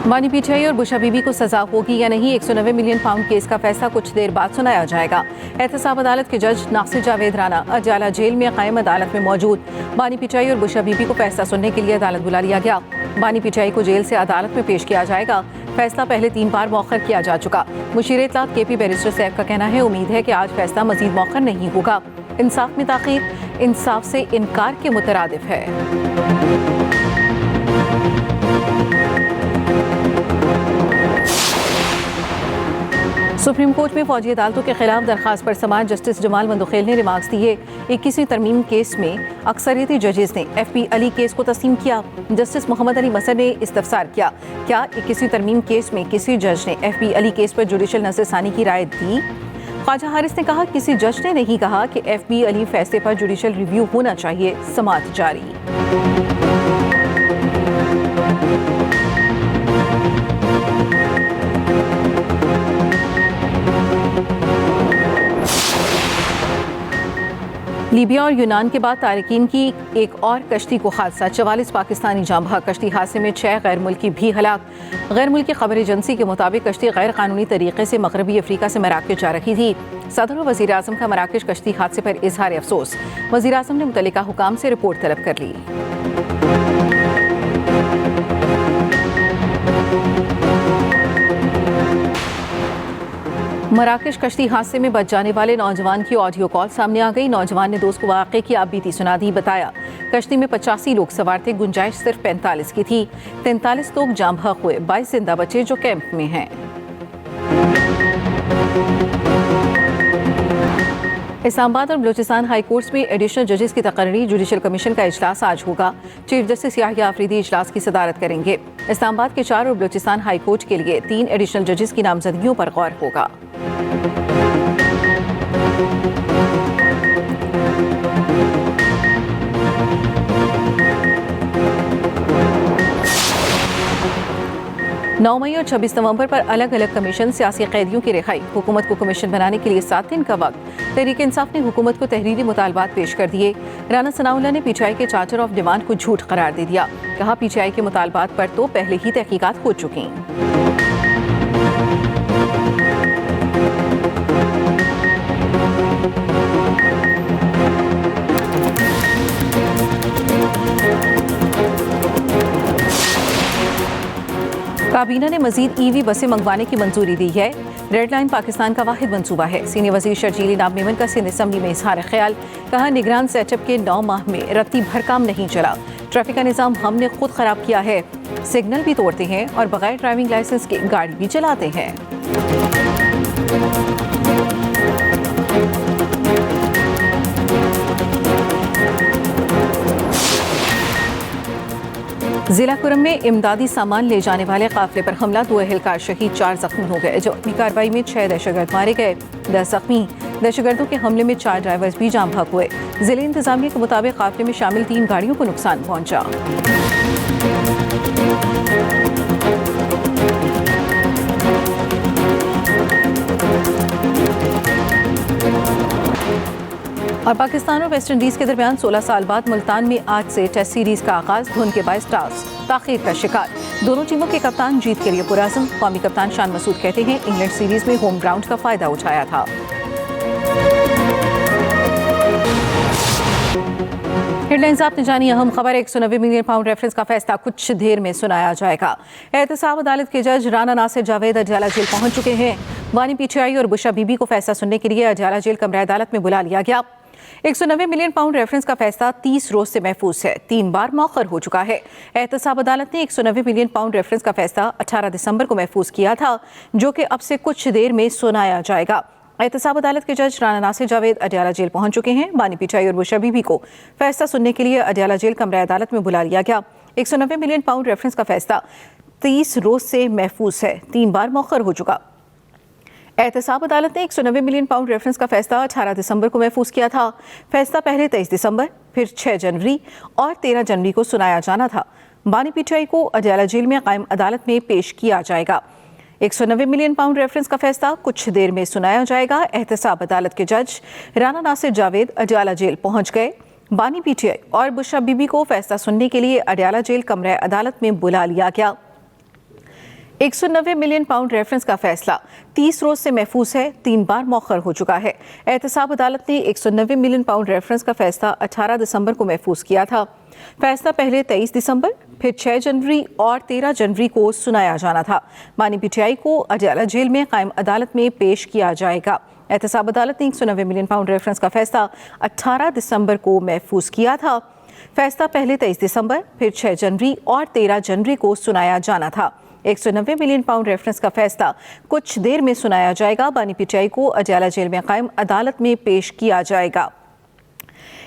बानी पीटीआई और बुशा बीबी को सजा होगी या नहीं, 190 मिलियन पाउंड केस का फैसला कुछ देर बाद सुनाया जाएगा। एहतसाब अदालत के जज नासिर जावेद राना अडयाला जेल में कायम अदालत में मौजूद। बानी पीटीआई और बुशा बीबी को फैसला सुनने के लिए अदालत बुला लिया गया। बानी पीटीआई को जेल से अदालत में पेश किया जाएगा। फैसला पहले 3 बार मौखर किया जा चुका। मुशीर इत्तलात केपी बैरिस्टर सैफ का कहना है, उम्मीद है कि आज फैसला मजीद मौखर नहीं होगा। इंसाफ में ताखीर इंसाफ से इनकार के मुतरादिफ है। सुप्रीम कोर्ट में फौजी अदालतों के खिलाफ दरखास्त पर समाअत जस्टिस जमाल मंदुखेल ने रिमार्क्स दिए। 21वीं तरमीम केस में अक्सरियती जजेस ने FP अली केस को तस्लीम किया। जस्टिस मोहम्मद अली मसर ने इस्तफसार किया, क्या 21वीं तरमीम केस में किसी जज ने FP अली केस पर जुडिशल नज़रसानी की राय दी? ख्वाजा हारिस ने कहा, किसी जज ने नहीं कहा कि FP अली फैसले पर जुडिशल रिव्यू होना चाहिए। समाअत जारी। लीबिया और यूनान के बाद तारिकीन की एक और कश्ती को हादसा। 44 पाकिस्तानी जाँ बहक। कश्ती हादसे में 6 गैर मुल्की भी हलाक। गैर मुल्की खबर एजेंसी के मुताबिक कश्ती गैर कानूनी तरीके से मगरबी अफ्रीका से मराकश जा रही थी। सदर और वज़ीर आज़म का मराकश कश्ती हादसे पर इजहार अफसोस। वज़ीर आज़म ने मुतल्लिका हुकाम से रिपोर्ट तलब कर ली। मराकश कश्ती हादसे में बच जाने वाले नौजवान की ऑडियो कॉल सामने आ गई। नौजवान ने दोस्त को वाक़े की आपबीती सुना दी। बताया, कश्ती में 85 लोग सवार थे, गुंजाइश सिर्फ 45 की थी। 43 लोग जाँ बहक हुए, 22 जिंदा बचे जो कैंप में हैं। इस्लामाबाद और बलूचिस्तान हाई कोर्ट्स में एडिशनल जजेस की तकर्री। जुडिशल कमीशन का इजलास आज होगा। चीफ जस्टिस याहिया आफरीदी इजलास की सदारत करेंगे। इस्लामाबाद के 4 और बलूचिस्तान हाई कोर्ट के लिए 3 एडिशनल जजेस की नामजदगियों पर गौर होगा। मई और 26 नवंबर पर अलग अलग कमीशन सियासी कैदियों की रिहाई। हुकूमत को कमीशन बनाने के लिए 7 दिन का वक्त। तहरीक इंसाफ ने हुकूमत को तहरीरी मुतालबात पेश कर दिए। राना सनाउल्लाह ने PTI के चार्टर ऑफ डिमांड को झूठ करार दे दिया। कहा, PTI के मुतालबात पर तो पहले ही तहकीकात हो चुकी। काबीना ने मजीद EV बसें मंगवाने की मंजूरी दी है। रेड लाइन पाकिस्तान का वाहिद मंसूबा है। सीनियर वजीर शर्जीली नाब मेमन का सिंध असम्बली में इजहार ख्याल। कहा, निगरान सेटअप के 9 माह में रत्ती भर काम नहीं चला। ट्रैफिक का निज़ाम हमने खुद खराब किया है। सिग्नल भी तोड़ते हैं और बगैर ड्राइविंग लाइसेंस के गाड़ी भी चलाते हैं। जिला कुरम में इमदादी सामान ले जाने वाले काफिले पर हमला। 2 एहलकार शहीद, 4 जख्मी हो गए। जवाबी कार्रवाई में 6 दहशतगर्द मारे गए, 10 जख्मी। दहशतगर्दों के हमले में 4 ड्राइवर्स भी जाम बहक हुए। जिले इंतजामिया के मुताबिक काफिले में शामिल 3 गाड़ियों को नुकसान पहुंचा। और पाकिस्तान और वेस्ट इंडीज के दरमियान 16 साल बाद मुल्तान में आज से टेस्ट सीरीज का आगाज। धुंध के बायस टॉस ताखीर का शिकार। दोनों टीमों के कप्तान जीत के लिए पुरअज़्म। कौमी कप्तान शान मसूद कहते हैं, इंग्लैंड सीरीज में होम ग्राउंड का फायदा उठाया था। हेडलाइंस आपने जानी। अहम खबर, 190 मिलियन पाउंड रेफरेंस का फैसला कुछ देर में सुनाया जाएगा। एहतसाब अदालत के जज राना नासिर जावेद अडयाला जेल पहुंच चुके हैं। बानी PTI और बुशा बीबी को फैसला सुनने के लिए अडयाला जेल कमरा अदालत में बुला लिया गया। 190 मिलियन पाउंड रेफरेंस का फैसला 30 रोज से महफूज है। 3 बार मौखर हो चुका है। एहतसाब अदालत ने 190 मिलियन पाउंड रेफरेंस का फैसला 18 दिसंबर को महफूज किया था, जो कि अब से कुछ देर में सुनाया जाएगा। एहतसाब अदालत के जज राना नासिर जावेद अडयाला जेल पहुंच चुके हैं। बानी PTI और बुशा बीबी को फैसला सुनने के लिए अडयाला जेल कमरा अदालत में बुला लिया गया। 190 मिलियन पाउंड रेफरेंस का फैसला 30 रोज से महफूज है। 3 बार मौखर हो चुका। एहतसाब अदालत ने 190 मिलियन पाउंड रेफरेंस का फैसला 18 दिसंबर को महफूज किया था। फैसला पहले 23 दिसंबर, फिर 6 जनवरी और 13 जनवरी को सुनाया जाना था। बानी PTI को अडयाला जेल में कायम अदालत में पेश किया जाएगा। 190 मिलियन पाउंड रेफरेंस का फैसला कुछ देर में सुनाया जाएगा। एहतसाब अदालत के जज राना नासिर जावेद अडयाला जेल पहुंच गए। बानी PTI और बुशा बीबी को फैसला सुनने के लिए अडयाला जेल कमरा अदालत में बुला लिया गया। 190 मिलियन पाउंड रेफरेंस का फैसला 30 रोज से महफूज है, 3 बार मौखर हो चुका है। एहतसाब अदालत ने 190 मिलियन पाउंड रेफरेंस का फैसला 18 दिसंबर को महफूज किया था। फैसला पहले 23 दिसंबर, फिर 6 जनवरी और 13 जनवरी को सुनाया जाना था। मानी पीटीआई को अडयाला जेल में कायम अदालत में पेश किया जाएगा। एहतसाब अदालत ने 190 मिलियन पाउंड रेफरेंस का फैसला 18 दिसंबर को महफूज किया था। फैसला पहले 23 दिसंबर, फिर 6 जनवरी और 13 जनवरी को सुनाया जाना था। 190 मिलियन पाउंड रेफरेंस का फैसला कुछ देर में सुनाया जाएगा। बानी पीटीआई को अडयाला जेल में कायम अदालत में पेश किया जाएगा।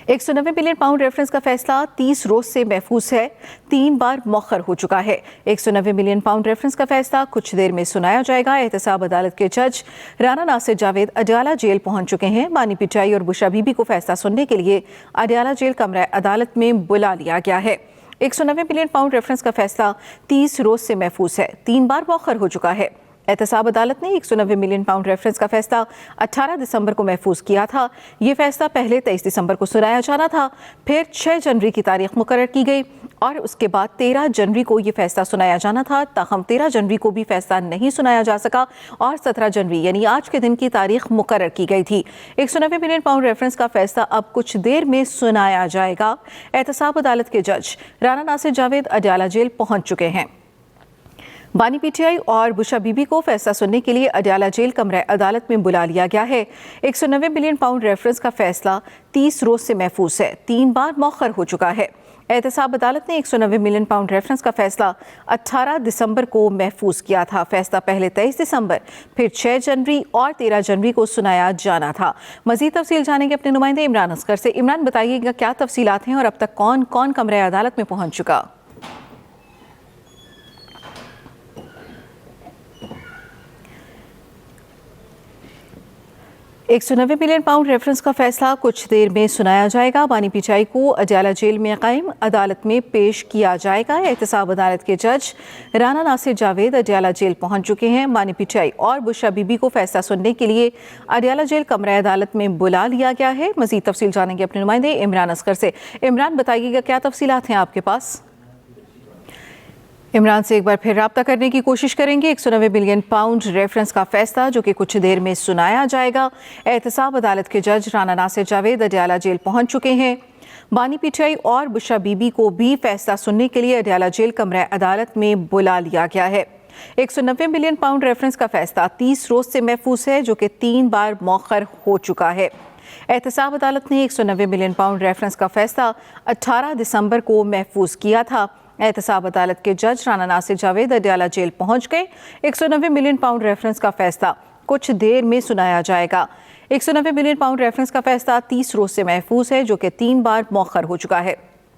190 मिलियन पाउंड रेफरेंस का फैसला 30 रोज से महफूज है, 3 बार मौखर हो चुका है। 190 मिलियन पाउंड रेफरेंस का फैसला कुछ देर में सुनाया जाएगा। एहतसाब अदालत के जज राना नासिर जावेद अडयाला जेल पहुंच चुके हैं। बानी पीटीआई और बुशरा बीबी को फैसला सुनने के लिए अडयाला जेल कमरा अदालत में बुला लिया गया है। 190 मिलियन पाउंड रेफरेंस का फैसला 30 रोज से महफूज है, 3 बार मौखर हो चुका है। एहतसाब अदालत ने 190 मिलियन पाउंड रेफरेंस का फैसला 18 दिसंबर को महफूज किया था। ये फैसला पहले 23 दिसंबर को सुनाया जाना था, फिर 6 जनवरी की तारीख मुकर्रर की गई और उसके बाद 13 जनवरी को ये फैसला सुनाया जाना था। ताहम 13 जनवरी को भी फैसला नहीं सुनाया जा सका और 17 जनवरी यानी आज के दिन की तारीख मुकर्रर की गई थी। 190 मिलियन पाउंड रेफरेंस का फैसला अब कुछ देर में सुनाया जाएगा। एहतसाब अदालत के जज राना नासिर जावेद अडयाला जेल पहुंच चुके हैं। बानी पीटीआई और बुशरा बीबी को फैसला सुनने के लिए अडयाला जेल कमरा अदालत में बुला लिया गया है। 190 मिलियन पाउंड रेफरेंस का फैसला 30 रोज से महफूज है, 3 बार मौखर हो चुका है। एहतसाब अदालत ने 190 मिलियन पाउंड रेफरेंस का फैसला 18 दिसंबर को महफूज किया था। फैसला पहले 23 दिसंबर, फिर 6 जनवरी और 13 जनवरी को सुनाया जाना था। मजीद तफसील जानेंगे अपने नुमाइंदे इमरान असगर से। इमरान, बताइएगा क्या तफसीलात हैं और अब तक कौन कौन कमरा अदालत में पहुंच चुका? 190 मिलियन पाउंड रेफरेंस का फैसला कुछ देर में सुनाया जाएगा। बानी पीटीआई को अडयाला जेल में कायम अदालत में पेश किया जाएगा। एहतसाब अदालत के जज राना नासिर जावेद अडयाला जेल पहुंच चुके हैं। बानी पीटीआई और बुशरा बीबी को फैसला सुनने के लिए अडयाला जेल कमरा अदालत में बुला लिया गया है। मजीद तफसील जानेंगे अपने नुमाइंदे इमरान असगर से। इमरान, बताइएगा क्या तफसीलात हैं आपके पास? इमरान से एक बार फिर राब्ता करने की कोशिश करेंगे। 190 मिलियन पाउंड रेफरेंस का फैसला जो कि कुछ देर में सुनाया जाएगा। एहतसाब अदालत के जज राना नासिर जावेद अडयाला जेल पहुंच चुके हैं। बानी पीटीआई और बुशरा बीबी को भी फैसला सुनने के लिए अडयाला जेल कमरा अदालत में बुला लिया गया है। 190 मिलियन पाउंड रेफरेंस का फैसला 30 रोज से महफूज है, जो कि 3 बार मौखर हो चुका है। एहतसाब अदालत ने 190 मिलियन पाउंड रेफरेंस का फैसला 18 दिसंबर को महफूज किया था। एहतसाब अदालत के जज राना नासिर जावेद अडयाला जेल पहुंच गए। 190 मिलियन पाउंड रेफरेंस का फैसला कुछ देर में सुनाया जाएगा। 190 मिलियन पाउंड रेफरेंस का फैसला 30 रोज से महफूज है, जो कि 3 बार मौखर हो चुका है।